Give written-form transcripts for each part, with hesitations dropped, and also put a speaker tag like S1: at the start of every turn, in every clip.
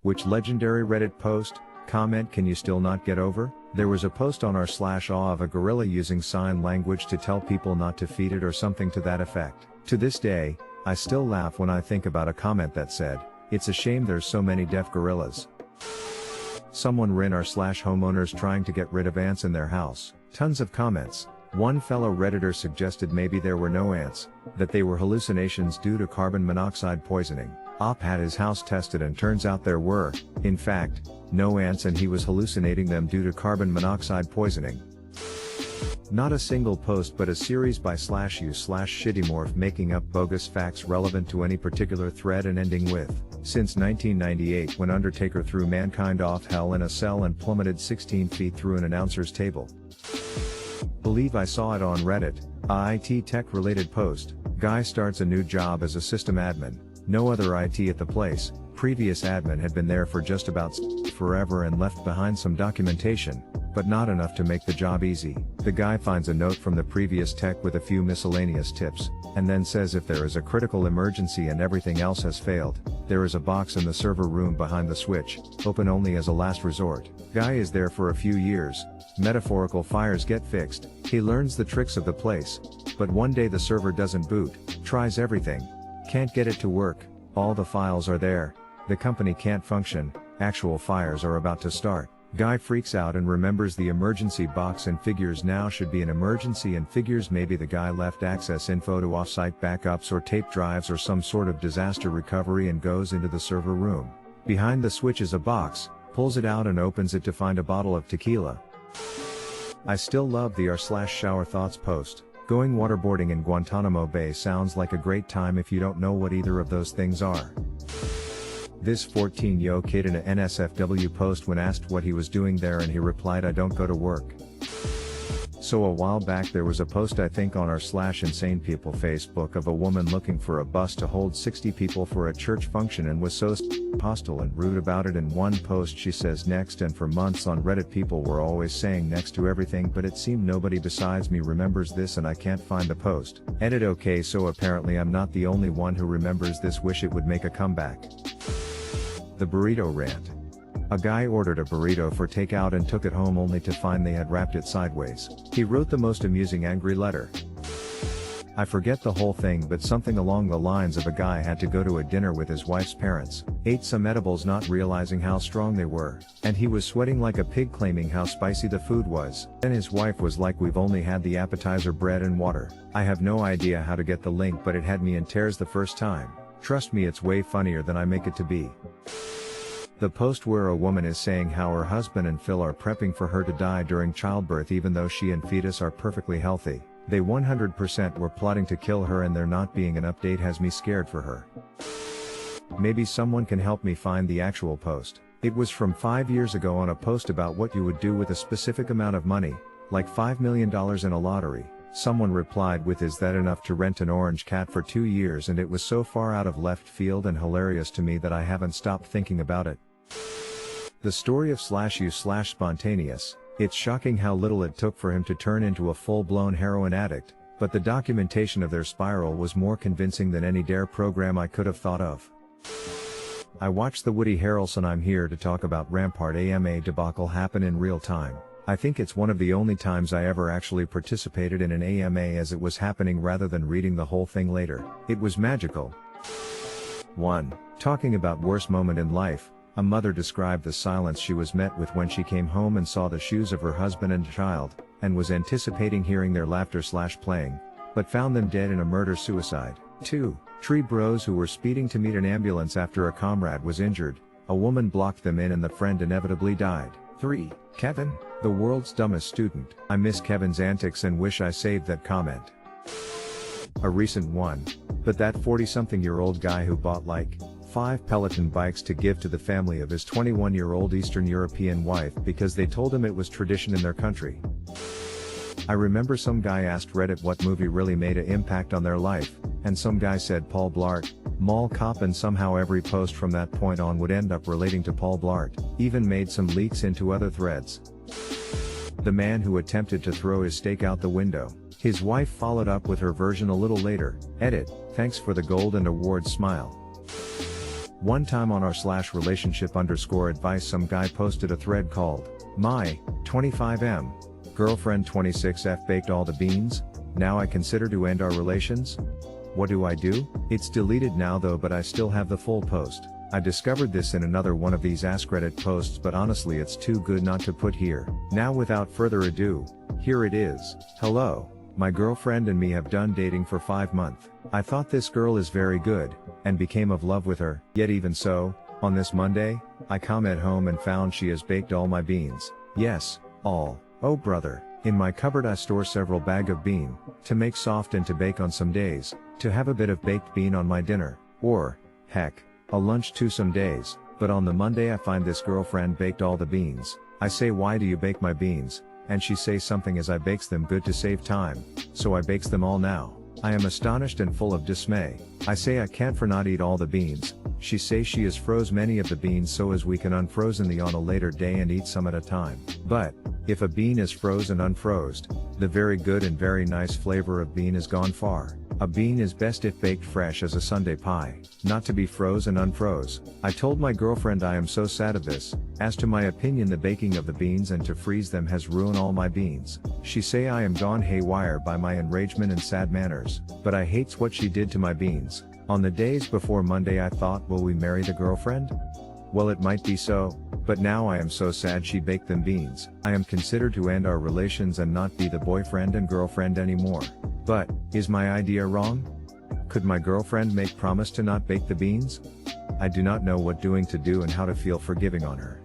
S1: Which legendary Reddit post, comment can you still not get over? There was a post on r/aw of a gorilla using sign language to tell people not to feed it or something to that effect. To this day, I still laugh when I think about a comment that said, "It's a shame there's so many deaf gorillas." Someone rin r/homeowners trying to get rid of ants in their house. Tons of comments. One fellow Redditor suggested maybe there were no ants, that they were hallucinations due to carbon monoxide poisoning. Op had his house tested and turns out there were, in fact, no ants and he was hallucinating them due to carbon monoxide poisoning. Not a single post but a series by /u/shittymorph making up bogus facts relevant to any particular thread and ending with, since 1998 when Undertaker threw mankind off hell in a cell and plummeted 16 feet through an announcer's table. Believe I saw it on Reddit, a IT tech related post. Guy starts a new job as a system admin, no other IT at the place, previous admin had been there for just about forever and left behind some documentation, but not enough to make the job easy. The guy finds a note from the previous tech with a few miscellaneous tips, and then says if there is a critical emergency and everything else has failed, there is a box in the server room behind the switch, open only as a last resort. Guy is there for a few years, metaphorical fires get fixed, he learns the tricks of the place, but one day the server doesn't boot, tries everything, can't get it to work, all the files are there, the company can't function, actual fires are about to start. Guy freaks out and remembers the emergency box and figures now should be an emergency and figures maybe the guy left access info to offsite backups or tape drives or some sort of disaster recovery and goes into the server room. Behind the switch is a box, pulls it out and opens it to find a bottle of tequila. I still love the r/shower thoughts post. Going waterboarding in Guantanamo Bay sounds like a great time if you don't know what either of those things are. This 14-year-old kid in a NSFW post when asked what he was doing there and he replied, "I don't go to work." So a while back there was a post I think on r/insane people Facebook of a woman looking for a bus to hold 60 people for a church function and was so hostile and rude about it. In one post she says next, and for months on Reddit people were always saying next to everything but it seemed nobody besides me remembers this and I can't find the post. Edit okay, so apparently I'm not the only one who remembers this, wish it would make a comeback. The burrito rant. A guy ordered a burrito for takeout and took it home only to find they had wrapped it sideways. He wrote the most amusing angry letter. I forget the whole thing but something along the lines of a guy had to go to a dinner with his wife's parents, ate some edibles not realizing how strong they were, and he was sweating like a pig claiming how spicy the food was. Then his wife was like, "We've only had the appetizer, bread and water." I have no idea how to get the link but it had me in tears the first time. Trust me, it's way funnier than I make it to be. The post where a woman is saying how her husband and Phil are prepping for her to die during childbirth even though she and fetus are perfectly healthy. They 100% were plotting to kill her and there not being an update has me scared for her. Maybe someone can help me find the actual post. It was from 5 years ago on a post about what you would do with a specific amount of money, like $5 million in a lottery. Someone replied with, "Is that enough to rent an orange cat for 2 years?" and it was so far out of left field and hilarious to me that I haven't stopped thinking about it. The story of /u/spontaneous. It's shocking how little it took for him to turn into a full-blown heroin addict, but the documentation of their spiral was more convincing than any DARE program I could have thought of. I watched the Woody Harrelson I'm Here to Talk About Rampart AMA debacle happen in real time. I think it's one of the only times I ever actually participated in an AMA as it was happening rather than reading the whole thing later. It was magical. 1. Talking about worst moment in life. A mother described the silence she was met with when she came home and saw the shoes of her husband and child, and was anticipating hearing their laughter/playing, but found them dead in a murder-suicide. 2. Tree bros who were speeding to meet an ambulance after a comrade was injured, a woman blocked them in and the friend inevitably died. 3. Kevin, the world's dumbest student. I miss Kevin's antics and wish I saved that comment. A recent one, but that 40-something-year-old guy who bought like 5 Peloton bikes to give to the family of his 21-year-old Eastern European wife because they told him it was tradition in their country. I remember some guy asked Reddit what movie really made an impact on their life, and some guy said Paul Blart, Mall Cop, and somehow every post from that point on would end up relating to Paul Blart, even made some leaks into other threads. The man who attempted to throw his steak out the window. His wife followed up with her version a little later. Edit, thanks for the gold and award smile. One time on our /relationship_advice some guy posted a thread called, "My 25M girlfriend 26F baked all the beans, now I consider to end our relations? What do I do?" It's deleted now though, but I still have the full post. I discovered this in another one of these AskReddit posts, but honestly it's too good not to put here. Now without further ado, here it is. Hello, my girlfriend and me have done dating for 5 months. I thought this girl is very good, and became of love with her, yet even so, on this Monday, I come at home and found she has baked all my beans. Yes, all. Oh brother, in my cupboard I store several bag of bean, to make soft and to bake on some days, to have a bit of baked bean on my dinner, or, heck, a lunch too some days. But on the Monday I find this girlfriend baked all the beans. I say, "Why do you bake my beans?" And she say something as I bakes them good to save time, so I bakes them all now. I am astonished and full of dismay. I say I can't for not eat all the beans. She say she has froze many of the beans so as we can unfrozen the on a later day and eat some at a time. But, if a bean is frozen unfrozed, the very good and very nice flavor of bean is gone far. A bean is best if baked fresh as a Sunday pie, not to be froze and unfroze. I told my girlfriend I am so sad of this, as to my opinion the baking of the beans and to freeze them has ruined all my beans. She say I am gone haywire by my enragement and sad manners, but I hates what she did to my beans. On the days before Monday I thought, will we marry the girlfriend? Well, it might be so, but now I am so sad she baked them beans. I am considered to end our relations and not be the boyfriend and girlfriend anymore. But, is my idea wrong? Could my girlfriend make promise to not bake the beans? I do not know what doing to do and how to feel forgiving on her.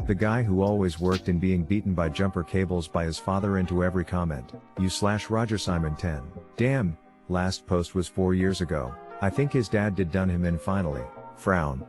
S1: The guy who always worked in being beaten by jumper cables by his father into every comment. You/RogerSimon10. Damn, last post was 4 years ago. I think his dad did done him in finally. Frown.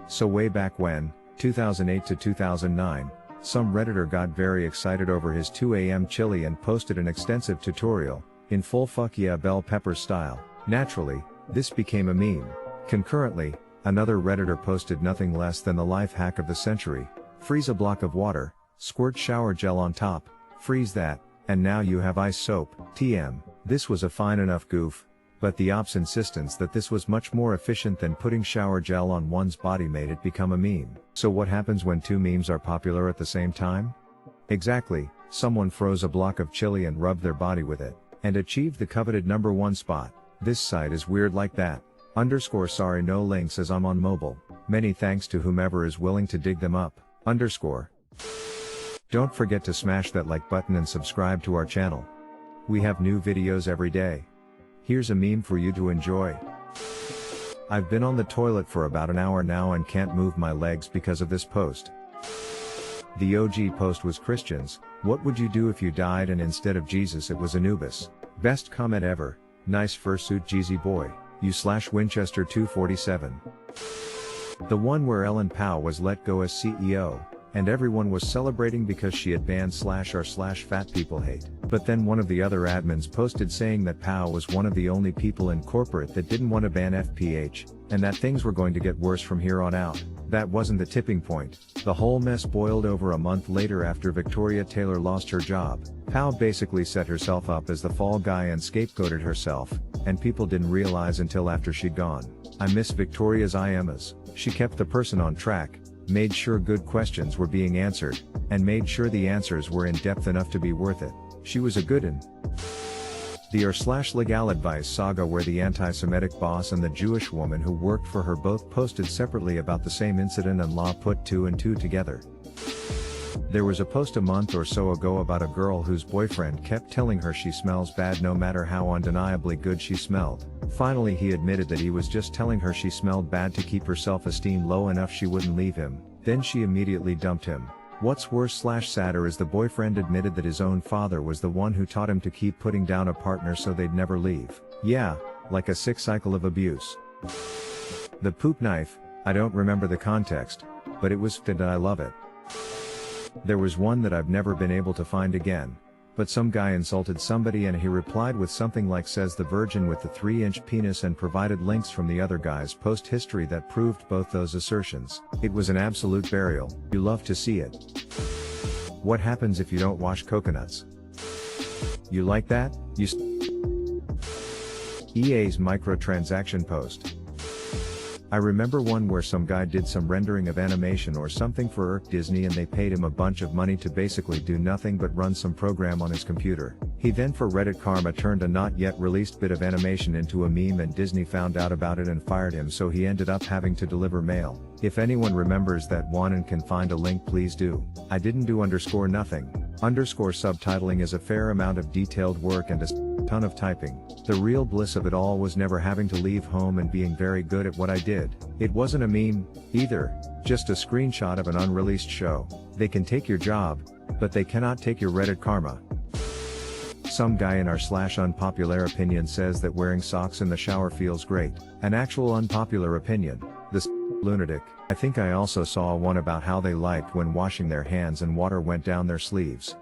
S1: So way back when, 2008 to 2009, some Redditor got very excited over his 2 AM chili and posted an extensive tutorial, in full fuck yeah bell pepper style. Naturally, this became a meme. Concurrently, another Redditor posted nothing less than the life hack of the century: freeze a block of water, squirt shower gel on top, freeze that, and now you have ice soap. TM. This was a fine enough goof, but the op's insistence that this was much more efficient than putting shower gel on one's body made it become a meme. So what happens when 2 memes are popular at the same time? Exactly, someone froze a block of chili and rubbed their body with it, and achieved the coveted #1 spot. This site is weird like that. Sorry no links as I'm on mobile. Many thanks to whomever is willing to dig them up. Don't forget to smash that like button and subscribe to our channel. We have new videos every day. Here's a meme for you to enjoy. I've been on the toilet for about an hour now and can't move my legs because of this post. The OG post was Christians, what would you do if you died and instead of Jesus it was Anubis? Best comment ever, nice fursuit Jeezy boy, you/Winchester 247. The one where Ellen Pao was let go as CEO, and everyone was celebrating because she had banned /r/fat people hate. But then one of the other admins posted saying that Pao was one of the only people in corporate that didn't want to ban FPH, and that things were going to get worse from here on out. That wasn't the tipping point. The whole mess boiled over a month later after Victoria Taylor lost her job. Pao basically set herself up as the fall guy and scapegoated herself, and people didn't realize until after she'd gone. I miss Victoria's IMAs. She kept the person on track, made sure good questions were being answered, and made sure the answers were in depth enough to be worth it. She was a good one. The r/legal advice saga where the anti-Semitic boss and the Jewish woman who worked for her both posted separately about the same incident and law put 2 and 2 together. There was a post a month or so ago about a girl whose boyfriend kept telling her she smells bad no matter how undeniably good she smelled. Finally he admitted that he was just telling her she smelled bad to keep her self-esteem low enough she wouldn't leave him. Then she immediately dumped him. What's worse/sadder is the boyfriend admitted that his own father was the one who taught him to keep putting down a partner so they'd never leave. Yeah, like a sick cycle of abuse. The poop knife, I don't remember the context, but it was fit and I love it. There was one that I've never been able to find again, but some guy insulted somebody and he replied with something like says the virgin with the 3-inch penis and provided links from the other guy's post history that proved both those assertions. It was an absolute burial. You love to see it. What happens if you don't wash coconuts? You like that? EA's microtransaction post. I remember one where some guy did some rendering of animation or something for Disney and they paid him a bunch of money to basically do nothing but run some program on his computer. He then for Reddit karma turned a not yet released bit of animation into a meme and Disney found out about it and fired him, so he ended up having to deliver mail. If anyone remembers that one and can find a link, please do. I didn't do _nothing. Subtitling is a fair amount of detailed work and a ton of typing. The real bliss of it all was never having to leave home and being very good at what I did. It wasn't a meme, either, just a screenshot of an unreleased show. They can take your job, but they cannot take your Reddit karma. Some guy in our /unpopular opinion says that wearing socks in the shower feels great. An actual unpopular opinion. This lunatic. I think I also saw one about how they liked when washing their hands and water went down their sleeves.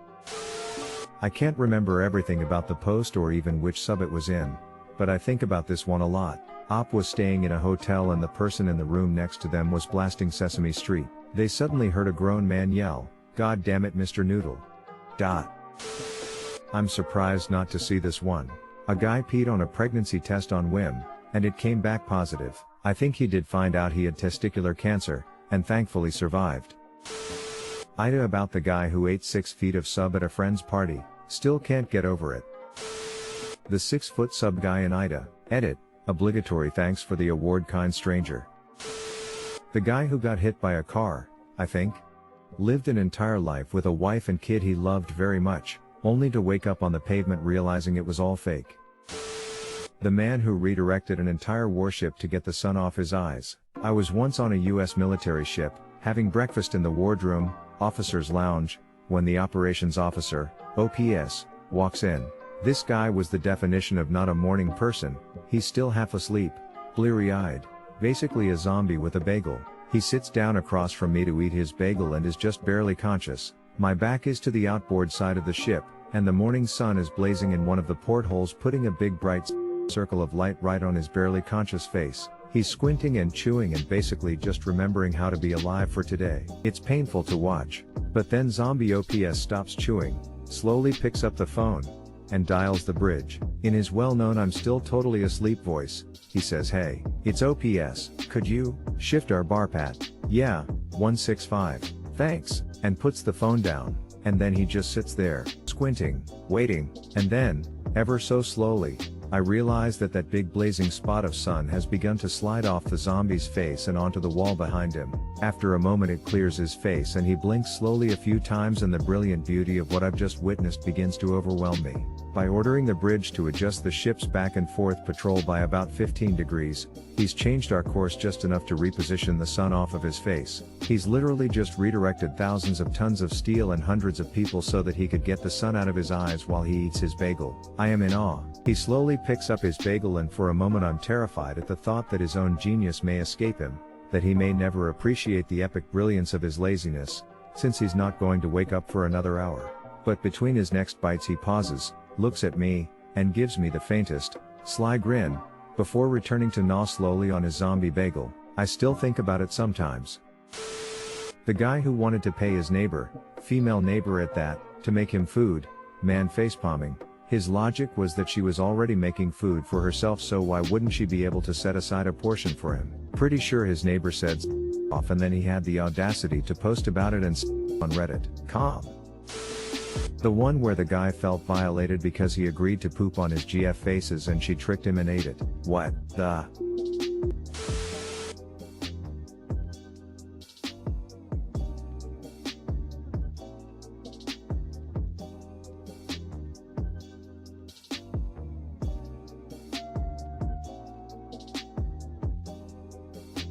S1: I can't remember everything about the post or even which sub it was in, but I think about this one a lot. Op was staying in a hotel and the person in the room next to them was blasting Sesame Street. They suddenly heard a grown man yell, "God damn it, Mr. Noodle." I'm surprised not to see this one. A guy peed on a pregnancy test on whim, and it came back positive. I think he did find out he had testicular cancer, and thankfully survived. Ida about the guy who ate 6 feet of sub at a friend's party, still can't get over it. The 6-foot sub guy in Ida, edit, obligatory thanks for the award kind stranger. The guy who got hit by a car, I think. Lived an entire life with a wife and kid he loved very much, only to wake up on the pavement realizing it was all fake. The man who redirected an entire warship to get the sun off his eyes. I was once on a US military ship, having breakfast in the wardroom, officer's lounge, when the operations officer, OPS, walks in. This guy was the definition of not a morning person. He's still half asleep, bleary-eyed, basically a zombie with a bagel. He sits down across from me to eat his bagel and is just barely conscious. My back is to the outboard side of the ship, and the morning sun is blazing in one of the portholes, putting a big bright circle of light right on his barely conscious face. He's squinting and chewing and basically just remembering how to be alive for today. It's painful to watch. But then zombie OPS stops chewing, slowly picks up the phone, and dials the bridge. In his well-known "I'm still totally asleep" voice, he says, "Hey, it's OPS, could you shift our bar pat? Yeah, 165. Thanks," and puts the phone down, and then he just sits there, squinting, waiting, and then, ever so slowly, I realize that that big blazing spot of sun has begun to slide off the zombie's face and onto the wall behind him. After a moment it clears his face and he blinks slowly a few times and the brilliant beauty of what I've just witnessed begins to overwhelm me. By ordering the bridge to adjust the ship's back and forth patrol by about 15 degrees, he's changed our course just enough to reposition the sun off of his face. He's literally just redirected thousands of tons of steel and hundreds of people so that he could get the sun out of his eyes while he eats his bagel. I am in awe. He slowly picks up his bagel and for a moment I'm terrified at the thought that his own genius may escape him, that he may never appreciate the epic brilliance of his laziness, since he's not going to wake up for another hour. But between his next bites he pauses, looks at me, and gives me the faintest, sly grin, before returning to gnaw slowly on his zombie bagel. I still think about it sometimes. The guy who wanted to pay his neighbor, female neighbor at that, to make him food, man facepalming. His logic was that she was already making food for herself, so why wouldn't she be able to set aside a portion for him? Pretty sure his neighbor said off and then he had the audacity to post about it and on Reddit. The one where the guy felt violated because he agreed to poop on his GF faces and she tricked him and ate it. What the?